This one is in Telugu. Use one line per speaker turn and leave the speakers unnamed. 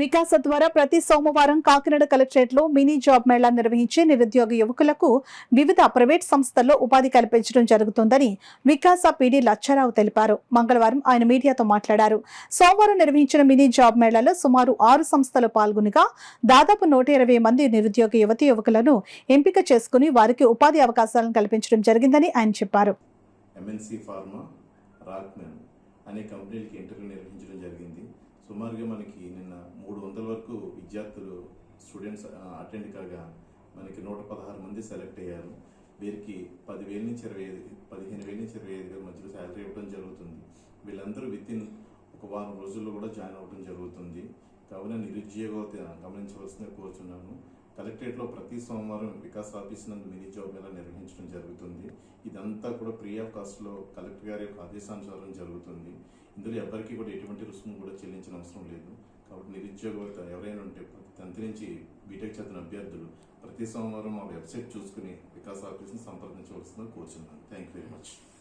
వికాస ద్వారా ప్రతి సోమవారం కాకినాడ కలెక్టరేట్ లో మినీ జాబ్ మేళా నిర్వహించి నిరుద్యోగ యువకులకు వివిధ ప్రైవేట్ సంస్థల్లో ఉపాధి కల్పించడం జరుగుతుందని వికాస పీడీ లచ్చారావు తెలిపారు. మంగళవారం ఆయన మీడియాతో మాట్లాడారు. సోమవారం నిర్వహించిన మినీ జాబ్ మేళాలో సుమారు 6 సంస్థలు పాల్గొనగా దాదాపు 120 మంది నిరుద్యోగ యువతీ యువకులను ఎంపిక చేసుకుని వారికి ఉపాధి అవకాశాలను కల్పించడం జరిగిందని ఆయన చెప్పారు.
అనే కంపెనీలకి ఇంటర్వ్యూ నిర్వహించడం జరిగింది. సుమారుగా మనకి నిన్న 300 వరకు విద్యార్థులు స్టూడెంట్స్ అటెండ్ కాగా మనకి 116 మంది సెలెక్ట్ అయ్యారు. వీరికి 10,000 నుంచి 15,000 నుంచి 25,000 మధ్యలో శాలరీ ఇవ్వడం జరుగుతుంది. వీళ్ళందరూ వితిన్ ఒక వారం రోజుల్లో కూడా జాయిన్ అవ్వడం జరుగుతుంది. కావున నిరుద్యోగత గమనించవలసిందే కోరుచున్నాను. కలెక్టరేట్లో ప్రతి సోమవారం వికాస్ ఆఫీస్ నందు మినీ జాబ్ మేళా నిర్వహించడం జరుగుతుంది. ఇదంతా కూడా ఫ్రీ ఆఫ్ కాస్ట్లో కలెక్టర్ గారి యొక్క ఆదేశానుసారం జరుగుతుంది. ఇందులో ఎవరికి కూడా ఎటువంటి రుసుము కూడా చెల్లించిన అవసరం లేదు. కాబట్టి నిరుద్యోగత ఎవరైనా ఉంటే 10th నుంచి బీటెక్ చదివిన అభ్యర్థులు ప్రతి సోమవారం మా వెబ్సైట్ చూసుకుని వికాస్ ఆఫీస్ని సంప్రదించవలసిందిగా కోరుచున్నాను. Thank you very much.